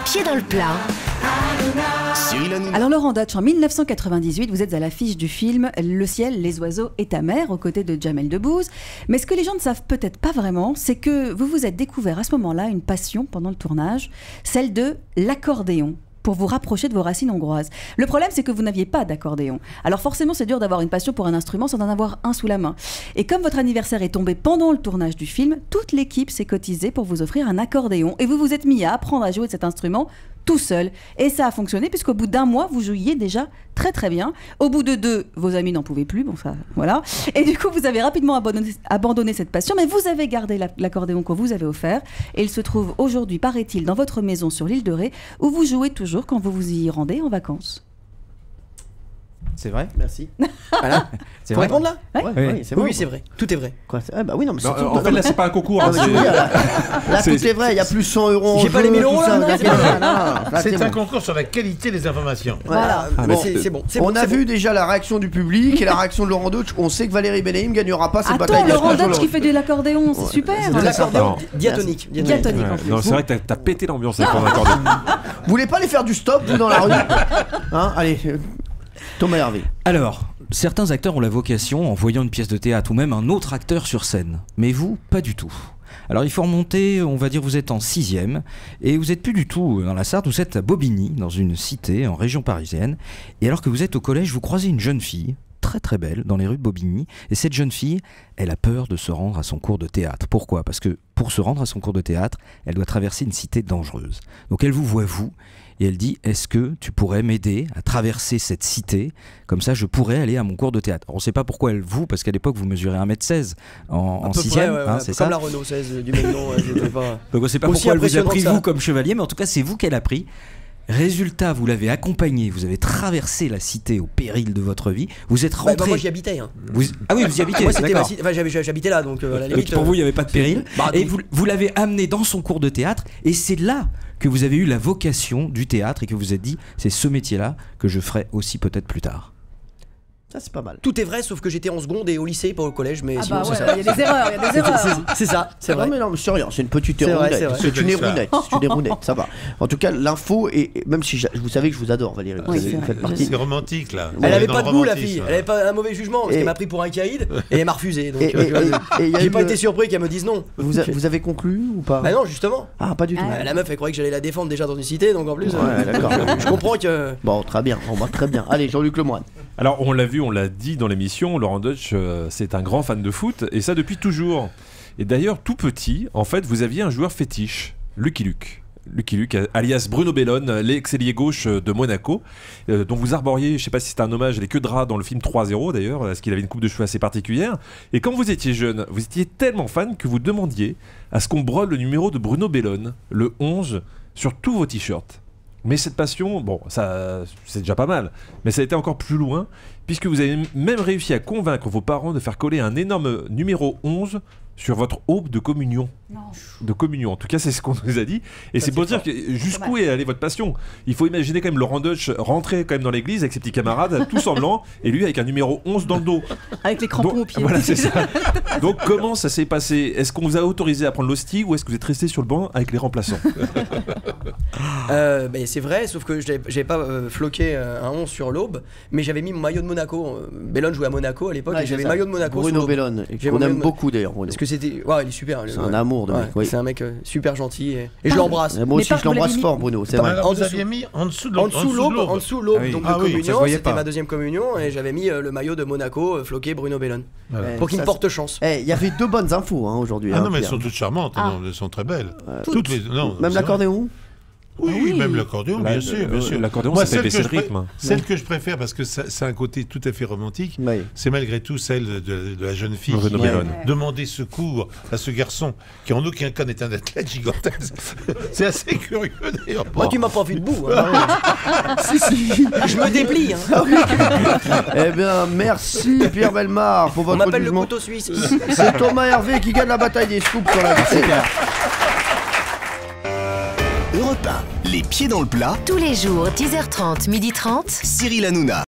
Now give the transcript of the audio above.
pieds dans le plat. Alors Laurent Deutsch, en 1998, vous êtes à l'affiche du film Le ciel, les oiseaux et ta mère, aux côtés de Jamel Debbouze. Mais ce que les gens ne savent peut-être pas vraiment, c'est que vous vous êtes découvert à ce moment-là une passion pendant le tournage, celle de l'accordéon, pour vous rapprocher de vos racines hongroises. Le problème, c'est que vous n'aviez pas d'accordéon. Alors forcément, c'est dur d'avoir une passion pour un instrument sans en avoir un sous la main. Et comme votre anniversaire est tombé pendant le tournage du film, toute l'équipe s'est cotisée pour vous offrir un accordéon. Et vous vous êtes mis à apprendre à jouer de cet instrument tout seul. Et ça a fonctionné, puisqu'au bout d'1 mois, vous jouiez déjà très très bien. Au bout de 2, vos amis n'en pouvaient plus. Bon, ça, voilà. Et du coup, vous avez rapidement abandonné cette passion, mais vous avez gardé l'accordéon qu'on vous avait offert. Et il se trouve aujourd'hui, paraît-il, dans votre maison sur l'île de Ré, où vous jouez toujours quand vous vous y rendez en vacances. C'est vrai? Merci. Voilà. C'est Faut répondre là? Oui, c'est vrai. Oui, c'est vrai. Tout est vrai. Quoi, bah oui, non, mais non, en fait, là, c'est pas un concours. Hein, là, tout est vrai. Il y a plus 100 euros. J'ai pas les 1000 euros là. C'est un concours sur la qualité des informations. Voilà. C'est bon. On a vu déjà la réaction du public et la réaction de Laurent Deutsch. On sait que Valérie Benahim gagnera pas cette bataille. Attends, Laurent Deutsch qui fait de l'accordéon, c'est super. De l'accordéon diatonique. Non, c'est vrai que t'as pété l'ambiance avec ton accordéon. Vous voulez pas aller faire du stop, vous, dans la rue? Hein, allez. Thomas Hervé. Alors, certains acteurs ont la vocation, en voyant une pièce de théâtre ou même un autre acteur sur scène. Mais vous, pas du tout. Alors il faut remonter, on va dire vous êtes en 6e, et vous n'êtes plus du tout dans la Sarthe, vous êtes à Bobigny, dans une cité en région parisienne. Et alors que vous êtes au collège, vous croisez une jeune fille, très très belle, dans les rues de Bobigny. Et cette jeune fille, elle a peur de se rendre à son cours de théâtre. Pourquoi? Parce que pour se rendre à son cours de théâtre, elle doit traverser une cité dangereuse. Donc elle vous voit vous, et elle dit, est-ce que tu pourrais m'aider à traverser cette cité? Comme ça, je pourrais aller à mon cours de théâtre. On ne sait pas pourquoi elle vous, parce qu'à l'époque, vous mesurez 1m16 en 6e. C'est comme ça, la Renault 16 du même nom. Donc on ne sait pas pourquoi elle vous a pris vous comme chevalier, mais en tout cas, c'est vous qu'elle a pris. Résultat, vous l'avez accompagné, vous avez traversé la cité au péril de votre vie, vous êtes rentré... moi j'y habitais. Hein. Ah oui, vous y habitez, moi, d'accord. J'habitais là, donc à la limite... Pour vous, il n'y avait pas de péril. Et vous l'avez amené dans son cours de théâtre, et c'est là que vous avez eu la vocation du théâtre et que vous vous êtes dit, c'est ce métier-là que je ferai aussi peut-être plus tard. Ça, c'est pas mal. Tout est vrai, sauf que j'étais en seconde et au lycée, pas au collège, mais sinon c'est ça. Il y a des erreurs, C'est ça, c'est vrai. Non, mais c'est rien, c'est une petite rounette. C'est une rounette, ça va. En tout cas, l'info, et même si vous savez que je vous adore, Valérie, vous faites partie. C'est romantique, là. Elle avait pas de goût, la fille. Elle avait pas un mauvais jugement, parce qu'elle m'a pris pour un caïd, et elle m'a refusé. Donc j'ai pas été surpris qu'elle me dise non. Vous avez conclu ou pas? Bah non, justement. Ah, pas du tout. La meuf, elle croyait que j'allais la défendre déjà dans une cité, donc en plus. Ouais, d'accord. Je comprends que. Bon, très bien, très bien. Allez, Jean-Luc Lemoyne. Alors, on l'a vu, on l'a dit dans l'émission, Laurent Deutsch, c'est un grand fan de foot, et ça depuis toujours. Et d'ailleurs, tout petit, en fait, vous aviez un joueur fétiche, Lucky Luke. Lucky Luke, alias Bruno Bellone, l'ex-ailier gauche de Monaco, dont vous arboriez, je ne sais pas si c'était un hommage, les queues de rat dans le film 3-0 d'ailleurs, parce qu'il avait une coupe de cheveux assez particulière. Et quand vous étiez jeune, vous étiez tellement fan que vous demandiez à ce qu'on brode le numéro de Bruno Bellone, le 11, sur tous vos t-shirts. Mais cette passion, bon, ça, c'est déjà pas mal, mais ça a été encore plus loin, puisque vous avez même réussi à convaincre vos parents de faire coller un énorme numéro 11 sur votre aube de communion. Non. De communion, en tout cas c'est ce qu'on nous a dit. Et c'est pour dire que jusqu'où est allée votre passion. Il faut imaginer quand même Laurent Deutsch rentrer quand même dans l'église avec ses petits camarades, tous en blanc, et lui avec un numéro 11 dans le dos. Avec les crampons aux pieds. Voilà, c'est ça. Donc comment ça s'est passé? Est-ce qu'on vous a autorisé à prendre l'hostie ou est-ce que vous êtes resté sur le banc avec les remplaçants? C'est vrai, sauf que j'avais pas floqué un 11 sur l'aube, mais j'avais mis mon maillot de Monaco. Bellone jouait à Monaco à l'époque, et j'avais maillot de Monaco. Bruno Bellone, qu'on aime beaucoup d'ailleurs. Parce que c'était... Ouais, il est super. C'est un amour de mec. C'est un mec super gentil et je l'embrasse. Moi aussi je l'embrasse fort, Bruno, c'est vrai. Vous aviez mis en dessous l'aube, donc de communion, c'était ma deuxième communion, et j'avais mis le maillot de Monaco floqué Bruno Bellone. Pour qu'il me porte chance. Il y avait 2 bonnes infos aujourd'hui. Ah non, mais elles sont toutes charmantes, elles sont très belles. Toutes les... Même l'accordéon? Oui, même l'accordéon, bien sûr. L'accordéon, ça fait baisser le rythme. Celle que je préfère, parce que c'est un côté tout à fait romantique, c'est malgré tout celle de la jeune fille qui vient demander secours à ce garçon qui en aucun cas n'est un athlète gigantesque. C'est assez curieux d'ailleurs. Moi, tu m'as pas vu debout. Si. Je me déplie. Eh bien, merci Pierre Bellemare pour votre jugement. On m'appelle le couteau suisse. C'est Thomas Hervé qui gagne la bataille des scoops sur la victoire. Europe 1, les pieds dans le plat. Tous les jours, 10h30, 12h30. Cyril Hanouna.